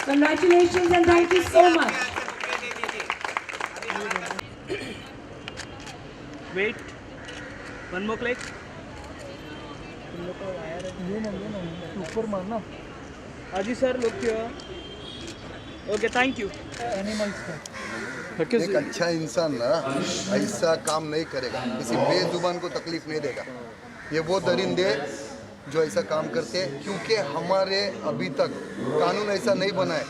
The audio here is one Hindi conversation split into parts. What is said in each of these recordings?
Congratulations and thank you so much. Wait, one more click. ऊपर मारना Aji sir, look here. Okay, thank you. Animals का एक अच्छा इंसान ना ऐसा काम नहीं करेगा, किसी बेजुबान को तकलीफ नहीं देगा। ये वो दरिंदे जो ऐसा काम करते हैं, क्योंकि हमारे अभी तक कानून ऐसा नहीं बना है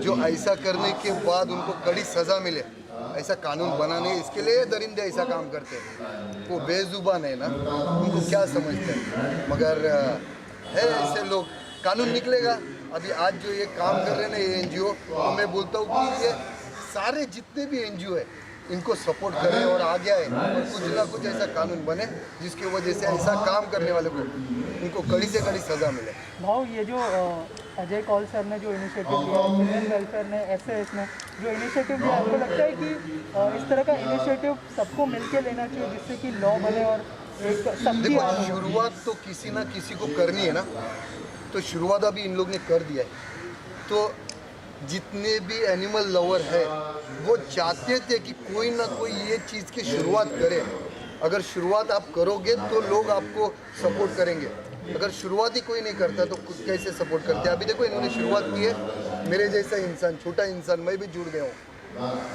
जो ऐसा करने के बाद उनको कड़ी सज़ा मिले, ऐसा कानून बना नहीं। इसके लिए दरिंदे ऐसा काम करते हैं। वो बेजुबान है ना, उनको क्या समझते हैं, मगर है ऐसे लोग। कानून निकलेगा। अभी आज जो ये काम कर रहे हैं ना ये एनजीओ, तो मैं बोलता हूँ कि ये सारे जितने भी एनजीओ है इनको सपोर्ट करें और आगे आए और कुछ ना कुछ ऐसा कानून बने जिसकी वजह से ऐसा काम करने वाले को उनको कड़ी से कड़ी सज़ा मिले। भाव ये जो अजय कौल सर ने जो इनिशिएटिव लिया, चिल्ड्रन वेलफेयर ने, एसएएस ने जो इनिशिएटिव लिया, आपको लगता है कि इस तरह का इनिशिएटिव सबको मिलके लेना चाहिए जिससे कि लॉ बने और एक सबकी देखो, शुरुआत तो किसी ना किसी को करनी है ना, तो शुरुआत अभी इन लोग ने कर दिया है। तो जितने भी एनिमल लवर है वो चाहते थे कि कोई ना कोई ये चीज़ की शुरुआत करे। अगर शुरुआत आप करोगे तो लोग आपको सपोर्ट करेंगे, अगर शुरुआत ही कोई नहीं करता तो कैसे सपोर्ट करते। अभी देखो इन्होंने शुरुआत की है, मेरे जैसा इंसान, छोटा इंसान, मैं भी जुड़ गया हूँ।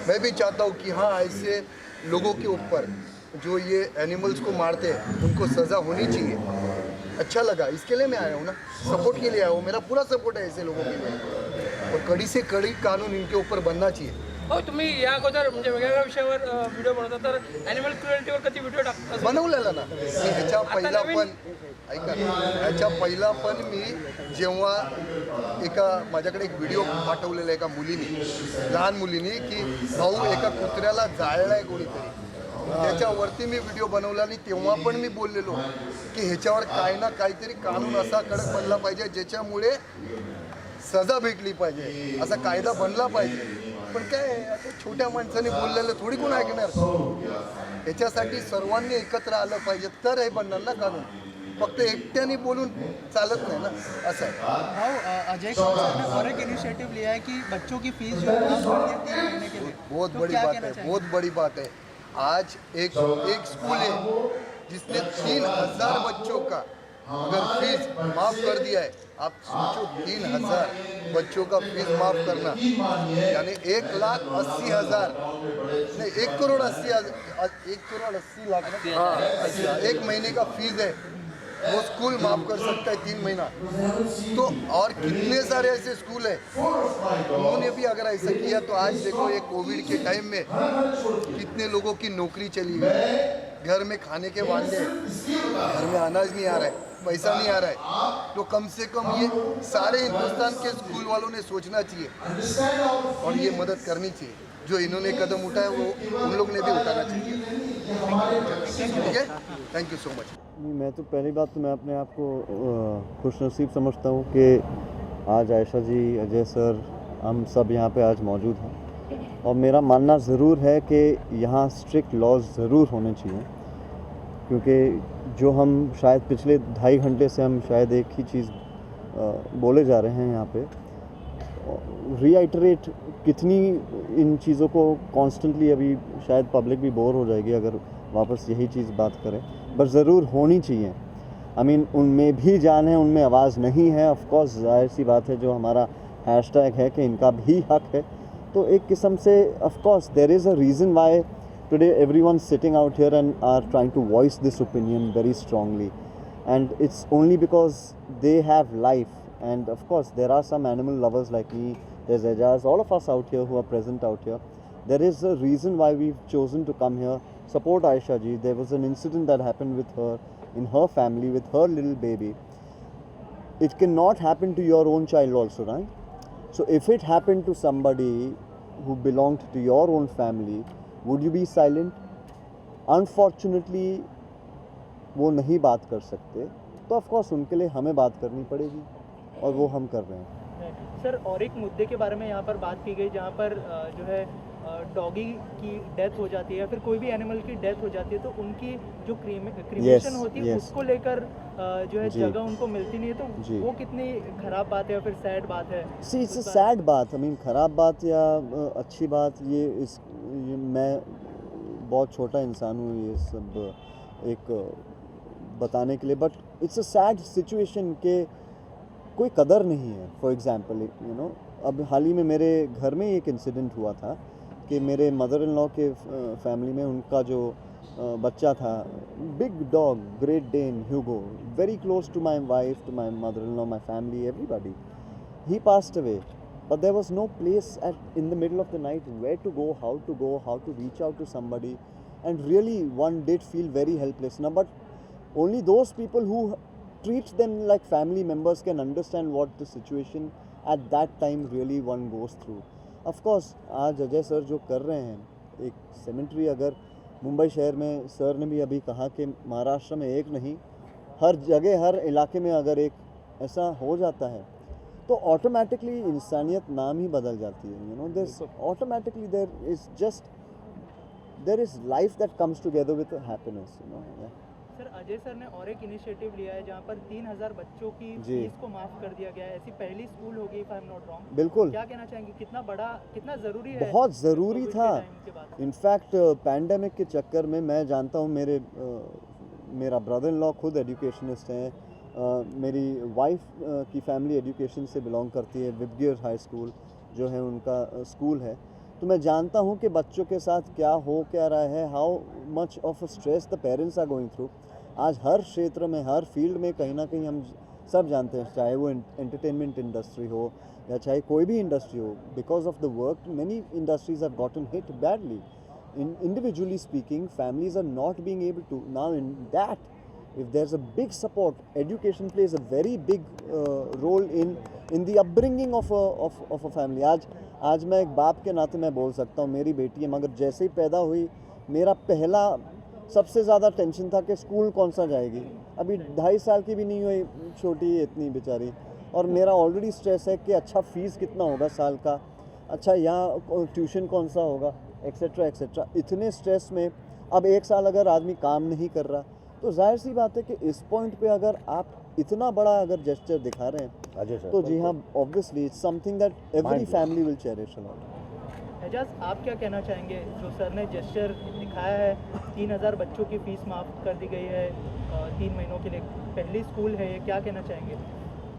मैं भी चाहता हूँ कि हाँ, ऐसे लोगों के ऊपर जो ये एनिमल्स को मारते हैं उनको सज़ा होनी चाहिए। अच्छा लगा, इसके लिए मैं आया हूँ ना, सपोर्ट के लिए आया हूँ। मेरा पूरा सपोर्ट है ऐसे लोगों के लिए और कड़ी से कड़ी कानून इनके ऊपर बनना चाहिए। हो तुम्ही या अगोदर म्हणजे वेगवेगळ्या विषयावर व्हिडिओ बनवता, तर ॲनिमल क्रुएल्टीवर कधी व्हिडिओ टाकता? बनवलेला ना मी ह्याच्या पहिला पण, ऐका, ह्याच्या पहिला पण मी जेव्हा माझ्याकडे एक व्हिडिओ पाठवलेला एका मुलीने, लहान मुलीने, की भाऊ एका कुत्र्याला जाळलाय कोणीतरी, त्याच्यावरती मी व्हिडिओ बनवला आणि तेव्हा पण मी बोललेलो की ह्याच्यावर काय ना काहीतरी कानून असा कडक बनला पाहिजे ज्याच्यामुळे सजा भेटली पाहिजे, असा कायदा बनला पाहिजे। पण काय आता छोट्या माणसाने बोललेलं थोडी कोण ऐकणार। याच्यासाठी सर्वांनी एकत्र आलं पाहिजे तर हे बनणार ना कानून, फक्त एकट्याने बोलून चालत नाही ना, असं आहे। भाव अजय कौल सर ने और एक इनिशिएटिव लिया है कि बच्चों की फीस जो है वो 3 महीने के लिए, बहुत तो बड़ी क्या बात कहना है, चाहेंगे? बहुत बड़ी बात है। आज एक स्कूल है जिसने 3000 बच्चों का अगर फीस माफ कर दिया है। आप सोचो, 3000 बच्चों का फीस माफ करना यानी 1,80,000 नहीं, 1,80,000 लाख ना, एक महीने का फीस है वो स्कूल माफ कर सकता है 3 महीना। तो और कितने सारे ऐसे स्कूल हैं उन्होंने भी अगर ऐसा किया तो आज देखो ये कोविड के टाइम में कितने लोगों की नौकरी चली गई, घर में खाने के वांदे, घर में अनाज नहीं आ रहा है, पैसा नहीं आ रहा है। तो कम से कम ये सारे हिंदुस्तान के स्कूल वालों ने सोचना चाहिए और ये मदद करनी चाहिए। जो इन्होंने कदम उठाया वो उन लोग ने भी उठाना चाहिए। ठीक है, थैंक यू सो मच। मैं तो पहली बात तो मैं अपने आप को खुशनसीब समझता हूँ कि आज आयशा जी, अजय सर, हम सब यहाँ पे आज मौजूद हैं। और मेरा मानना ज़रूर है कि यहाँ स्ट्रिक्ट लॉज ज़रूर होने चाहिए, क्योंकि जो हम शायद पिछले 2.5 घंटे से हम शायद एक ही चीज़ बोले जा रहे हैं यहाँ पे, रीआइटरेट कितनी इन चीज़ों को कॉन्स्टेंटली, अभी शायद पब्लिक भी बोर हो जाएगी अगर वापस यही चीज़ बात करें, बट ज़रूर होनी चाहिए। आई मीन उनमें भी जान है, उनमें आवाज़ नहीं है, ऑफ कोर्स जाहिर सी बात है, जो हमारा हैशटैग है कि इनका भी हक है। तो एक किस्म से of course there is a reason why today everyone sitting out here and are trying to voice this opinion very strongly, and it's only because they have life, and of course there are some animal lovers like me, there's Ajaz, all of us out here who are present out here. There is a reason why we've chosen to come here, support Aisha ji. There was an incident that happened with her in her family with her little baby. It cannot happen to your own child also, right? So if it happened to somebody who belonged to your own family, would you be silent? Unfortunately वो नहीं बात कर सकते, तो ऑफ कोर्स उनके लिए हमें बात करनी पड़ेगी और वो हम कर रहे हैं। सर और एक मुद्दे के बारे में यहाँ पर बात की गई, जहाँ पर जो है डॉगी की डेथ हो जाती है या फिर कोई भी एनिमल की डेथ हो जाती है तो उनकी जो क्रीमेशन होती है yes. उसको लेकर जो है जी। जगह उनको मिलती नहीं है जी। तो वो कितनी खराब बात है या फिर सैड बात है? सी इट्स अ सैड बात, आई मीन ख़राब बात या अच्छी बात, ये मैं बहुत छोटा इंसान हूँ ये सब एक बताने के लिए, but it's a sad situation के कोई कदर नहीं है। फॉर एग्जांपल यू नो, अब हाल ही में मेरे घर में एक इंसिडेंट हुआ था कि मेरे मदर इन लॉ के फैमिली में उनका जो बच्चा था, big dog, Great Dane Hugo, very close to my wife, to my mother in law, my family, everybody, he passed away, but there was no place in the middle of the night where to go, how to reach out to somebody, and really one did feel very helpless now, but only those people who treat them like family members can understand what the situation at that time really one goes through. Of course आज अजय सर जो कर रहे हैं एक सेमेंट्री, अगर मुंबई शहर में सर ने भी अभी कहा कि महाराष्ट्र में एक नहीं हर जगह हर इलाके में अगर एक ऐसा हो जाता है तो ऑटोमेटिकली इंसानियत नाम ही बदल जाती है। You know this automatically there is life that comes together with happiness, you know. Sir Ajay sir ने और एक इनिशिएटिव लिया है जहाँ पर 3000 बच्चों की जी। फीस को माफ कर दिया गया है, ऐसी पहली स्कूल होगी if I am not wrong. बिल्कुल, क्या कहना चाहेंगे, कितना बड़ा कितना ज़रूरी है? बहुत ज़रूरी कोविड के था। टाइम के बाद? इनफैक्ट पैंडेमिक के चक्कर में मैं जानता हूँ, मेरा ब्रदर इन लॉ खुद एजुकेशनिस्ट हैं, मेरी वाइफ की फैमिली एजुकेशन से बिलोंग करती है, विबगियर हाई स्कूल जो है उनका स्कूल है, तो मैं जानता हूँ कि बच्चों के साथ क्या रहा है, how much of a stress the parents are going through. आज हर क्षेत्र में, हर फील्ड में कहीं ना कहीं हम सब जानते हैं, चाहे वो एंटरटेनमेंट इंडस्ट्री हो या चाहे कोई भी इंडस्ट्री हो, because of the work many industries have gotten hit badly. Individually speaking, families are not being able to, now in that, if there's a big support, education plays a very big role in the upbringing of a family. आज मैं एक बाप के नाते मैं बोल सकता हूँ, मेरी बेटी है, मगर जैसे ही पैदा हुई मेरा पहला सबसे ज़्यादा टेंशन था कि स्कूल कौन सा जाएगी। अभी 2.5 साल की भी नहीं हुई, छोटी है इतनी बेचारी, और मेरा ऑलरेडी स्ट्रेस है कि अच्छा फ़ीस कितना होगा साल का, अच्छा यहाँ ट्यूशन कौन सा होगा, एक्सेट्रा एक्सेट्रा। इतने स्ट्रेस में अब 1 साल अगर आदमी काम नहीं कर रहा तो जाहिर सी बात है कि इस पॉइंट पे अगर आप इतना बड़ा अगर जेस्चर दिखा रहे हैं तो जी हाँ, obviously it's something that every family will cherish a lot. Ejaz, आप क्या कहना चाहेंगे, जो सर ने जेस्चर दिखाया है, 3000 बच्चों की फीस माफ़ कर दी गई है 3 महीनों के लिए, पहली स्कूल है ये, क्या कहना चाहेंगे?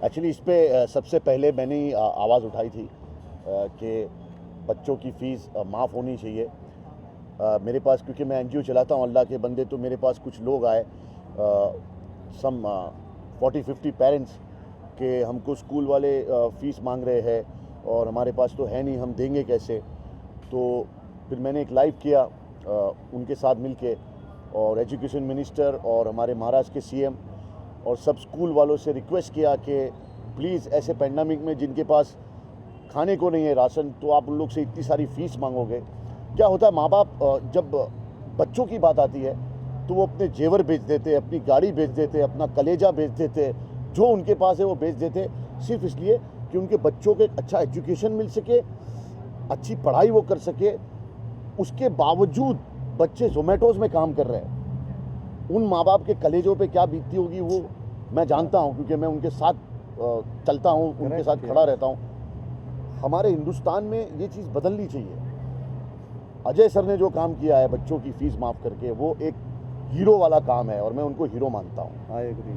एक्चुअली इस पे सबसे पहले मैंने ही आवाज़ उठाई थी कि बच्चों की फ़ीस माफ़ होनी चाहिए। मेरे पास, क्योंकि मैं एनजीओ चलाता हूँ अल्लाह के बंदे, तो मेरे पास कुछ लोग आए, सम 40-50 पेरेंट्स के हमको स्कूल वाले फ़ीस मांग रहे हैं और हमारे पास तो है नहीं, हम देंगे कैसे। तो फिर मैंने एक लाइव किया उनके साथ मिलके, और एजुकेशन मिनिस्टर और हमारे महाराष्ट्र के सीएम और सब स्कूल वालों से रिक्वेस्ट किया कि प्लीज़ ऐसे पैंडेमिक में जिनके पास खाने को नहीं है राशन, तो आप उन लोग से इतनी सारी फ़ीस मांगोगे। क्या होता है, माँ बाप जब बच्चों की बात आती है तो वो अपने जेवर बेच देते, अपनी गाड़ी बेच देते, अपना कलेजा बेच देते, जो उनके पास है वो बेच देते, सिर्फ इसलिए कि उनके बच्चों को एक अच्छा एजुकेशन मिल सके, अच्छी पढ़ाई वो कर सके। उसके बावजूद बच्चे जोमेटोज़ में काम कर रहे हैं। उन माँ बाप के कलेजों पे क्या बीतती होगी वो मैं जानता हूँ, क्योंकि मैं उनके साथ चलता हूँ, उनके साथ खड़ा रहता हूँ। हमारे हिंदुस्तान में ये चीज़ बदलनी चाहिए। अजय सर ने जो काम किया है बच्चों की फ़ीस माफ़ करके, वो एक हीरो वाला काम है और मैं उनको हीरो मानता हूँ। I agree.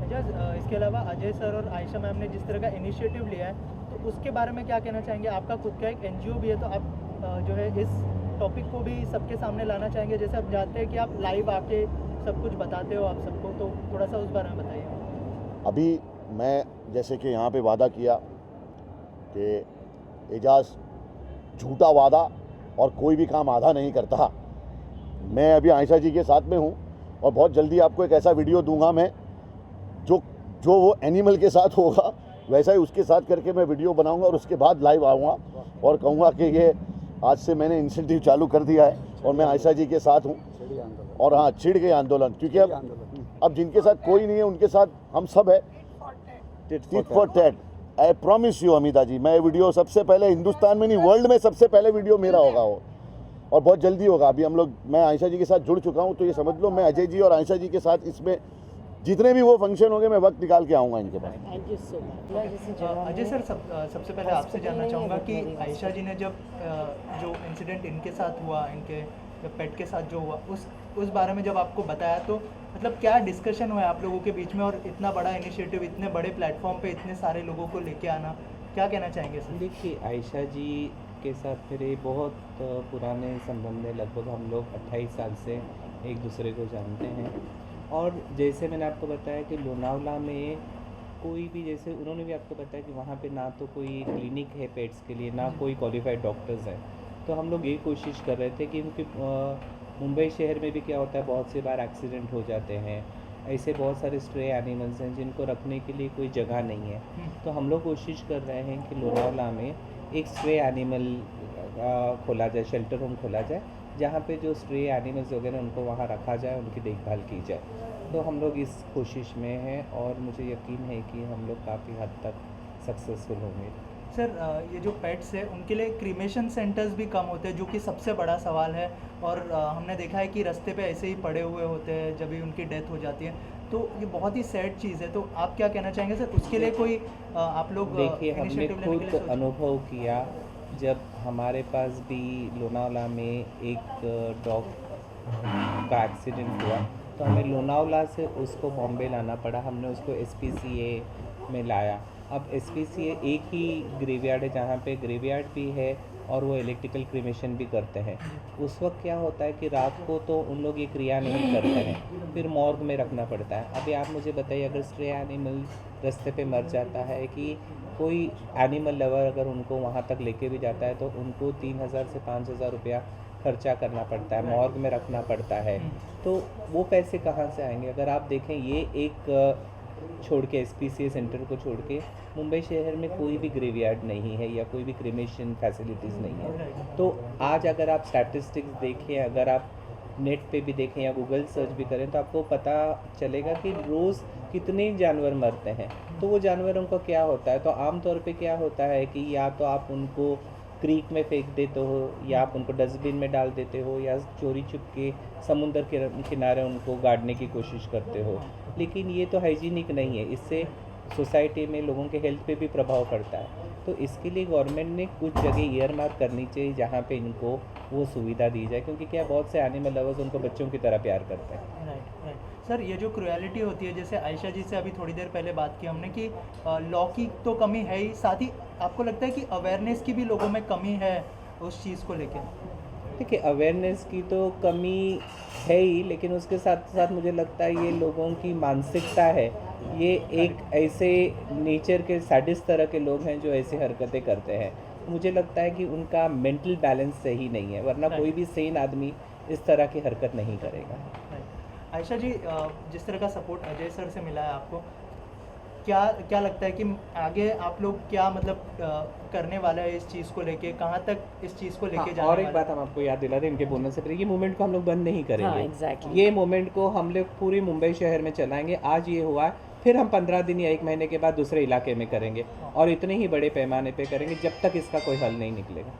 इसके अलावा अजय सर और आयशा मैम ने जिस तरह का इनिशिएटिव लिया है, तो उसके बारे में क्या कहना चाहेंगे? आपका खुद का एक एनजीओ भी है, तो आप जो है इस टॉपिक को भी सबके सामने लाना चाहेंगे, जैसे आप जानते हैं कि आप लाइव आके सब कुछ बताते हो आप सबको, तो थोड़ा सा उस बारे में बताइए। अभी मैं जैसे कि यहाँ पे वादा किया कि एजाज झूठा वादा और कोई भी काम आधा नहीं करता। मैं अभी आयशा जी के साथ में हूँ और बहुत जल्दी आपको एक ऐसा वीडियो दूंगा मैं जो वो एनिमल के साथ होगा वैसा ही उसके साथ करके मैं वीडियो बनाऊंगा और उसके बाद लाइव आऊँगा और कहूँगा कि ये आज से मैंने इंसेंटिव चालू कर दिया है और मैं आयशा जी के साथ हूँ। और हाँ, छिड़ गए आंदोलन, क्योंकि अब जिनके साथ कोई नहीं है उनके साथ हम सब है। Tit for tat. I promise you Amita ji, मैं वीडियो सबसे पहले हिंदुस्तान में नहीं वर्ल्ड में सबसे पहले वीडियो मेरा होगा वो। और बहुत जल्दी होगा। अभी हम लोग, मैं आयशा जी के साथ जुड़ चुका हूँ, तो ये समझ लो मैं अजय जी और आयशा जी के साथ इसमें जितने भी वो फंक्शन होंगे मैं वक्त निकाल के आऊँगा इनके पास। Thank you so much. Ajay sir, सबसे पहले आपसे जानना चाहूँगा कि आयशा जी ने जब जो इंसिडेंट इनके साथ हुआ, इनके पेट के साथ जो हुआ, उस बारे में जब आपको बताया तो मतलब क्या डिस्कशन हुआ आप लोगों के बीच में, और इतना बड़ा इनिशिएटिव, इतने बड़े प्लेटफॉर्म पे इतने सारे लोगों को लेके आना, क्या कहना चाहेंगे सर? देखिए, आयशा जी के साथ मेरे बहुत पुराने संबंध है। लगभग हम लोग 28 साल से एक दूसरे को जानते हैं। और जैसे मैंने आपको बताया कि लोनावला में कोई भी, जैसे उन्होंने भी आपको बताया कि वहाँ पे ना तो कोई क्लिनिक है पेट्स के लिए, ना कोई क्वालिफाइड डॉक्टर्स हैं। तो हम लोग ये कोशिश कर रहे थे कि उनकी मुंबई शहर में भी क्या होता है, बहुत से बार एक्सीडेंट हो जाते हैं, ऐसे बहुत सारे स्ट्रे एनिमल्स हैं जिनको रखने के लिए कोई जगह नहीं है। तो हम लोग कोशिश कर रहे हैं कि लोनावला में एक स्ट्रे एनिमल खोला जाए, शेल्टर होम खोला जाए, जहाँ पे जो स्ट्रे एनिमल्स वगैरह उनको वहाँ रखा जाए, उनकी देखभाल की जाए। तो हम लोग इस कोशिश में हैं और मुझे यकीन है कि हम लोग काफ़ी हद तक सक्सेसफुल होंगे। सर, ये जो पेट्स है उनके लिए क्रीमेशन सेंटर्स भी कम होते हैं, जो कि सबसे बड़ा सवाल है। और हमने देखा है कि रास्ते पे ऐसे ही पड़े हुए होते हैं जब भी उनकी डेथ हो जाती है, तो ये बहुत ही सैड चीज़ है। तो आप क्या कहना चाहेंगे सर, उसके लिए कोई आप लोग देखिए, हमने initiative लेने के लिए खुद अनुभव किया जब हमारे पास भी लोनावला में एक डॉग का एक्सीडेंट हुआ, तो हमें लोनावला से उसको बॉम्बे लाना पड़ा। हमने उसको SPCA में लाया। अब SPCA एक ही ग्रेवयार्ड है जहाँ पे ग्रेवयार्ड भी है और वो इलेक्ट्रिकल क्रीमेशन भी करते हैं। उस वक्त क्या होता है कि रात को तो उन लोग ये क्रिया नहीं करते हैं, फिर मॉर्ग में रखना पड़ता है। अभी आप मुझे बताइए, अगर स्ट्रे एनिमल रास्ते पे मर जाता है, कि कोई एनिमल लवर अगर उनको वहाँ तक लेके भी जाता है, तो उनको 3000 से 5000 रुपया खर्चा करना पड़ता है, मॉर्ग में रखना पड़ता है। तो वो पैसे कहाँ से आएंगे? अगर आप देखें, ये एक छोड़ के SPCA सेंटर को छोड़ के मुंबई शहर में कोई भी ग्रेवयार्ड नहीं है या कोई भी क्रीमेशन फैसिलिटीज़ नहीं है। तो आज अगर आप स्टैटिस्टिक्स देखें, अगर आप नेट पे भी देखें या गूगल सर्च भी करें, तो आपको पता चलेगा कि रोज़ कितने जानवर मरते हैं। तो वो जानवरों का क्या होता है? तो आमतौर पे क्या होता है कि या तो आप उनको क्रीक में फेंक देते हो, या आप उनको डस्टबिन में डाल देते हो, या चोरी छुप के समुंदर के किनारे उनको गाड़ने की कोशिश करते हो। लेकिन ये तो हाइजीनिक नहीं है, इससे सोसाइटी में लोगों के हेल्थ पे भी प्रभाव पड़ता है। तो इसके लिए गवर्नमेंट ने कुछ जगह ईयर मार्क करनी चाहिए जहाँ पे इनको वो सुविधा दी जाए, क्योंकि क्या बहुत से एनिमल लवर्स उनको बच्चों की तरह प्यार करते हैं। राइट। सर, ये जो क्रुएलिटी होती है, जैसे आयशा जी से अभी थोड़ी देर पहले बात की हमने कि लॉ की तो कमी है ही, साथ ही आपको लगता है कि अवेयरनेस की भी लोगों में कमी है उस चीज़ को लेकर? देखिए, अवेयरनेस की तो कमी है ही, लेकिन उसके साथ साथ मुझे लगता है ये लोगों की मानसिकता है। ये एक ऐसे नेचर के सैडिस्ट तरह के लोग हैं जो ऐसी हरकतें करते हैं। मुझे लगता है कि उनका मेंटल बैलेंस सही नहीं है, वरना कोई भी सेन आदमी इस तरह की हरकत नहीं करेगा। आयशा जी, जिस तरह का सपोर्ट अजय सर से मिला है आपको, क्या लगता है कि आगे आप लोग क्या मतलब करने वाला है इस चीज़ को लेके, कहाँ तक इस चीज़ को लेके जाने और एक वाला है? बात हम आपको याद दिला दें इनके बोलने से पहले, ये मूवमेंट को हम लोग बंद नहीं करेंगे। हाँ, exactly. ये मूवमेंट को हम लोग पूरी मुंबई शहर में चलाएंगे। आज ये हुआ है, फिर हम 15 दिन या 1 महीने के बाद दूसरे इलाके में करेंगे, और इतने ही बड़े पैमाने पे करेंगे जब तक इसका कोई हल नहीं निकलेगा।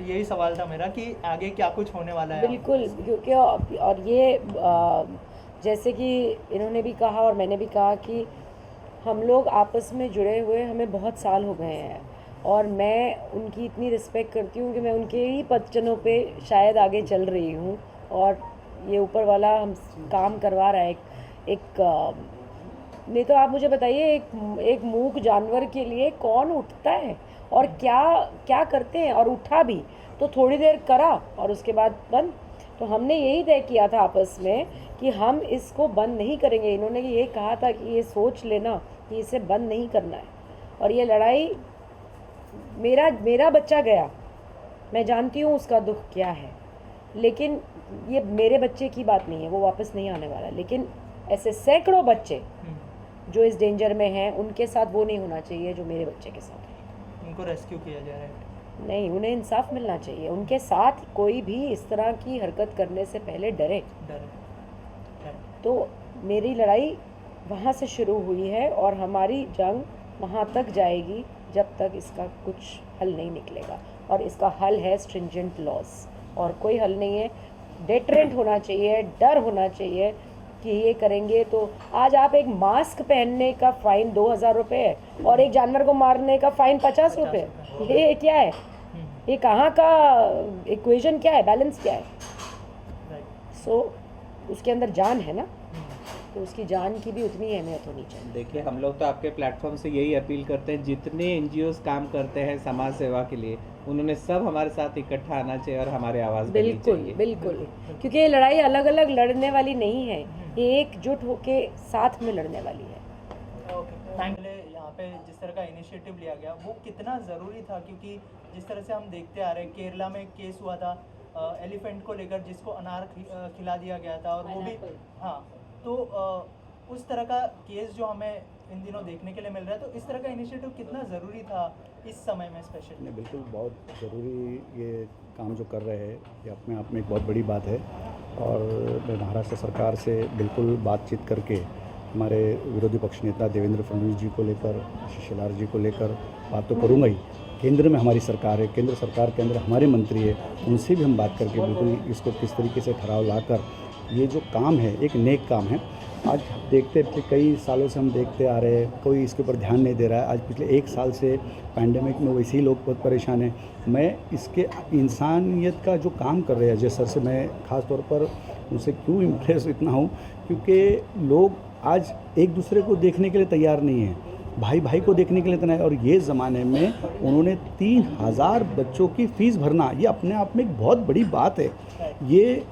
यही सवाल था मेरा कि आगे क्या कुछ होने वाला है। बिल्कुल, क्योंकि और ये जैसे कि इन्होंने भी कहा और मैंने भी कहा कि हम लोग आपस में जुड़े हुए हमें बहुत साल हो गए हैं, और मैं उनकी इतनी रिस्पेक्ट करती हूँ कि मैं उनके ही पदचनों पे शायद आगे चल रही हूँ, और ये ऊपर वाला हम काम करवा रहा है। नहीं तो आप मुझे बताइए, एक मूक जानवर के लिए कौन उठता है और क्या करते हैं, और उठा भी तो थोड़ी देर करा और उसके बाद बंद। तो हमने यही तय किया था आपस में कि हम इसको बंद नहीं करेंगे। इन्होंने ये कहा था कि ये सोच लेना कि इसे बंद नहीं करना है, और ये लड़ाई मेरा बच्चा गया, मैं जानती हूँ उसका दुख क्या है, लेकिन ये मेरे बच्चे की बात नहीं है, वो वापस नहीं आने वाला। लेकिन ऐसे सैकड़ों बच्चे जो इस डेंजर में हैं, उनके साथ वो नहीं होना चाहिए जो मेरे बच्चे के साथ है। उनको रेस्क्यू किया जा रहा है? नहीं, उन्हें इंसाफ मिलना चाहिए। उनके साथ कोई भी इस तरह की हरकत करने से पहले डरे। तो मेरी लड़ाई वहाँ से शुरू हुई है, और हमारी जंग वहाँ तक जाएगी जब तक इसका कुछ हल नहीं निकलेगा, और इसका हल है स्ट्रिंजेंट लॉज। और कोई हल नहीं है। डेटरेंट होना चाहिए, डर होना चाहिए कि ये करेंगे तो आज आप एक मास्क पहनने का फ़ाइन 2000 रुपये है और एक जानवर को मारने का फ़ाइन 50 रुपये। ये क्या है? ये कहाँ का इक्वेशन क्या है, बैलेंस क्या है? सो उसके अंदर जान है ना, तो उसकी जान की भी उतनी अहमियत होनी चाहिए। देखिए, हम लोग तो आपके प्लेटफॉर्म से यही अपील करते हैं, जितने एनजीओज काम करते हैं समाज सेवा के लिए, उन्होंने सब हमारे साथ इकट्ठा आना चाहिए और हमारे आवाज़ बननी बिल्कुल चाहिए। बिल्कुल, क्योंकि ये लड़ाई अलग अलग लड़ने वाली नहीं है, ये एकजुट होके साथ में लड़ने वाली है। पहले यहाँ पे जिस तरह का इनिशिएटिव लिया गया वो कितना ज़रूरी था, क्योंकि जिस तरह से हम देखते आ रहे हैं, केरला में एक केस हुआ था एलिफेंट को लेकर, जिसको अनार खिला दिया गया था, और वो भी हाँ, तो उस तरह का केस जो हमें इन दिनों देखने के लिए मिल रहा है, तो इस तरह का इनिशिएटिव कितना ज़रूरी था इस समय में स्पेशली? नहीं, बिल्कुल बहुत ज़रूरी ये काम जो कर रहे हैं, ये अपने आप में एक बहुत बड़ी बात है। और मैं महाराष्ट्र सरकार से बिल्कुल बातचीत करके हमारे विरोधी पक्ष नेता देवेंद्र फडणवीस जी को लेकर, आशीष शेलार जी को लेकर बात तो करूँगा ही। केंद्र में हमारी सरकार है, केंद्र सरकार के अंदर हमारे मंत्री है, उनसे भी हम बात करके बिल्कुल इसको किस तरीके से ठहराव लाकर ये जो काम है एक नेक काम है। आज देखते कई सालों से हम देखते आ रहे हैं, कोई इसके ऊपर ध्यान नहीं दे रहा है। आज पिछले 1 साल से पैंडेमिक में वैसे ही लोग बहुत परेशान हैं। मैं इसके इंसानियत का जो काम कर रहे हैं अजय सर से मैं ख़ास तौर पर उनसे क्यों इम्प्रेस इतना हूँ, क्योंकि लोग आज एक दूसरे को देखने के लिए तैयार नहीं हैं, भाई भाई को देखने के लिए तैयार। और ये ज़माने में उन्होंने 3000 बच्चों की फ़ीस भरना, ये अपने आप में एक बहुत बड़ी बात है। ये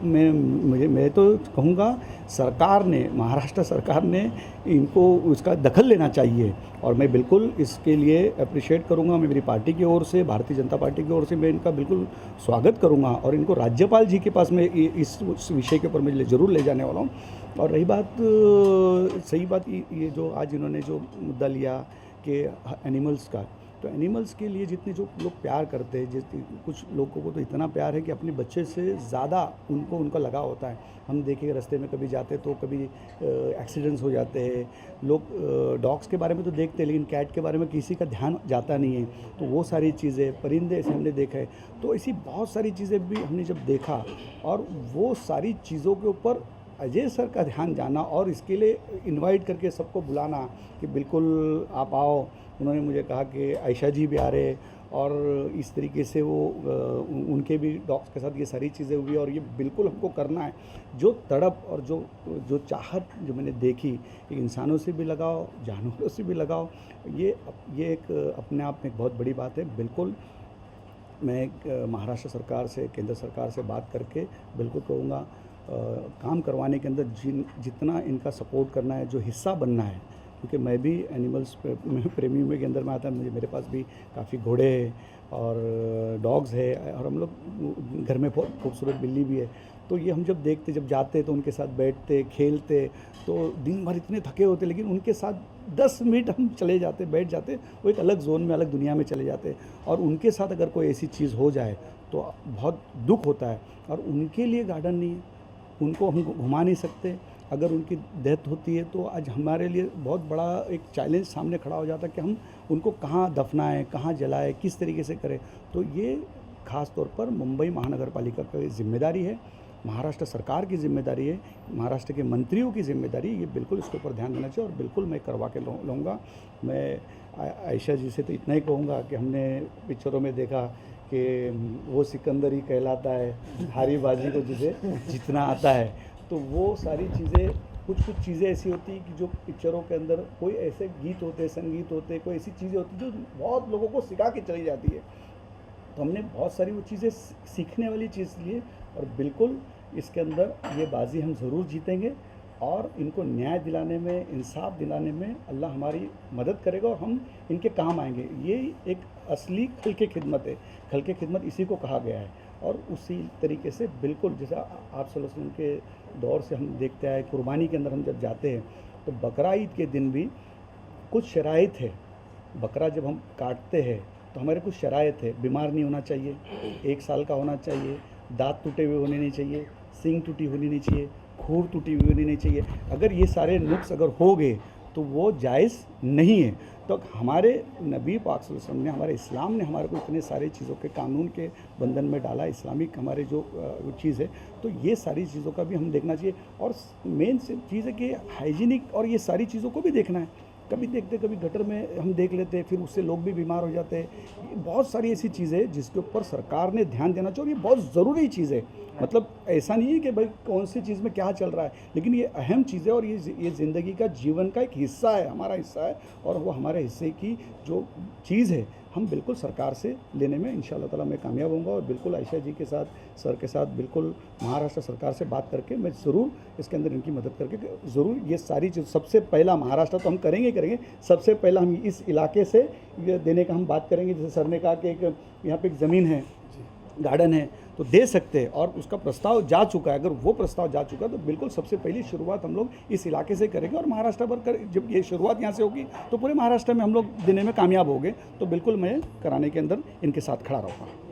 मैं तो कहूँगा सरकार ने, महाराष्ट्र सरकार ने इनको उसका दखल लेना चाहिए, और मैं बिल्कुल इसके लिए अप्रिशिएट करूँगा। मैं मेरी पार्टी की ओर से, भारतीय जनता पार्टी की ओर से मैं इनका बिल्कुल स्वागत करूँगा, और इनको राज्यपाल जी के पास में इस विषय के ऊपर मैं ज़रूर ले जाने वाला हूँ। और रही बात, सही बात, ये जो आज इन्होंने जो मुद्दा लिया कि एनिमल्स का, तो एनिमल्स के लिए जितने जो लोग प्यार करते हैं, कुछ लोगों को तो इतना प्यार है कि अपने बच्चे से ज़्यादा उनका लगाव होता है। हम देखें रास्ते में कभी जाते तो कभी एक्सीडेंट्स हो जाते हैं, लोग डॉग्स के बारे में तो देखते हैं लेकिन कैट के बारे में किसी का ध्यान जाता नहीं है। तो वो सारी चीज़ें, परिंदे ऐसे हमने देखा है, तो ऐसी बहुत सारी चीज़ें भी हमने जब देखा, और वो सारी चीज़ों के ऊपर अजय सर का ध्यान जाना और इसके लिए इनवाइट करके सबको बुलाना कि बिल्कुल आप आओ। उन्होंने मुझे कहा कि आयशा जी भी आ रहे, और इस तरीके से वो उनके भी डॉग्स के साथ ये सारी चीज़ें हुई, और ये बिल्कुल हमको करना है। जो तड़प और जो चाहत जो मैंने देखी, इंसानों से भी लगाओ, जानवरों से भी लगाओ, ये एक अपने आप में एक बहुत बड़ी बात है। बिल्कुल मैं महाराष्ट्र सरकार से, केंद्र सरकार से बात करके बिल्कुल कहूँगा काम करवाने के अंदर जितना इनका सपोर्ट करना है, जो हिस्सा बनना है, क्योंकि मैं भी एनिमल्स प्रेमी में के अंदर में आता है। मेरे पास भी काफ़ी घोड़े हैं और डॉग्स है, और हम लोग घर में बहुत खूबसूरत बिल्ली भी है। तो ये हम जब देखते, जब जाते तो उनके साथ बैठते, खेलते, तो दिन भर इतने थके होते, लेकिन उनके साथ 10 मिनट हम चले जाते, बैठ जाते, वो एक अलग जोन में, अलग दुनिया में चले जाते। और उनके साथ अगर कोई ऐसी चीज़ हो जाए तो बहुत दुख होता है। और उनके लिए गार्डन नहीं है, उनको हम घुमा नहीं सकते। अगर उनकी डेथ होती है तो आज हमारे लिए बहुत बड़ा एक चैलेंज सामने खड़ा हो जाता है कि हम उनको कहाँ दफनाएं, कहाँ जलाएं, किस तरीके से करें। तो ये ख़ास तौर पर मुंबई महानगर पालिका की जिम्मेदारी है, महाराष्ट्र सरकार की जिम्मेदारी है, महाराष्ट्र के मंत्रियों की जिम्मेदारी है। ये बिल्कुल इसके ऊपर ध्यान देना चाहिए, और बिल्कुल मैं करवा के लूँगा। मैं आयशा जी से तो इतना ही कहूँगा कि हमने पिक्चरों में देखा कि वो सिकंदर ही कहलाता है, हारी बाजी को जिसे जीतना आता है। तो वो सारी चीज़ें, कुछ चीज़ें ऐसी होती हैं कि जो पिक्चरों के अंदर कोई ऐसे गीत होते, संगीत होते, कोई ऐसी चीज़ें होती जो बहुत लोगों को सिखा के चली जाती है। तो हमने बहुत सारी वो चीज़ें सीखने वाली चीज़ लिए, और बिल्कुल इसके अंदर ये बाजी हम ज़रूर जीतेंगे, और इनको न्याय दिलाने में, इंसाफ दिलाने में अल्लाह हमारी मदद करेगा, और हम इनके काम आएंगे। ये एक असली खल के खिदमत है, खल के खिदमत इसी को कहा गया है। और उसी तरीके से बिल्कुल जैसा आप सल्लल्लाहु अलैहि वसल्लम के दौर से हम देखते आए, कुर्बानी के अंदर हम जब जाते हैं तो बकरा ईद के दिन भी कुछ शराइत है। बकरा जब हम काटते हैं तो हमारे कुछ शराइत है, बीमार नहीं होना चाहिए, 1 साल का होना चाहिए, दांत टूटे हुए होने नहीं चाहिए, सींग टूटी होनी नहीं चाहिए, खूर टूटी हुई होनी नहीं चाहिए। अगर ये सारे नुक्स अगर हो गए तो वो जायज़ नहीं है। तो हमारे नबी पाक सल्लल्लाहु अलैहि वसल्लम ने, हमारे इस्लाम ने हमारे को इतने सारे चीज़ों के कानून के बंधन में डाला, इस्लामिक हमारे जो चीज़ है, तो ये सारी चीज़ों का भी हम देखना चाहिए। और मेन चीज़ है कि हाइजीनिक और ये सारी चीज़ों को भी देखना है। कभी देखते कभी गटर में हम देख लेते हैं, फिर उससे लोग भी बीमार हो जाते हैं। ये बहुत सारी ऐसी चीज़ें हैं जिसके ऊपर सरकार ने ध्यान देना चाहिए, और ये बहुत ज़रूरी चीज़ है। मतलब ऐसा नहीं है कि भाई कौन सी चीज़ में क्या चल रहा है, लेकिन ये अहम चीज़ है और ये ज़िंदगी का, जीवन का एक हिस्सा है, हमारा हिस्सा है। और वो हमारे हिस्से की जो चीज़ है हम बिल्कुल सरकार से लेने में इंशाअल्लाह ताला मैं कामयाब होऊंगा। और बिल्कुल आयशा जी के साथ, सर के साथ बिल्कुल महाराष्ट्र सरकार से बात करके मैं ज़रूर इसके अंदर इनकी मदद करके ज़रूर ये सारी चीज़, सबसे पहला महाराष्ट्र तो हम करेंगे, सबसे पहला हम इस इलाके से ये देने का हम बात करेंगे। जैसे सर ने कहा कि एक यहाँ पे एक ज़मीन है, गार्डन है, तो दे सकते हैं, और उसका प्रस्ताव जा चुका है। अगर वो प्रस्ताव जा चुका है तो बिल्कुल सबसे पहली शुरुआत हम लोग इस इलाके से करेंगे। और महाराष्ट्र भर जब ये शुरुआत यहाँ से होगी तो पूरे महाराष्ट्र में हम लोग देने में कामयाब होंगे। तो बिल्कुल मैं कराने के अंदर इनके साथ खड़ा रहूँगा।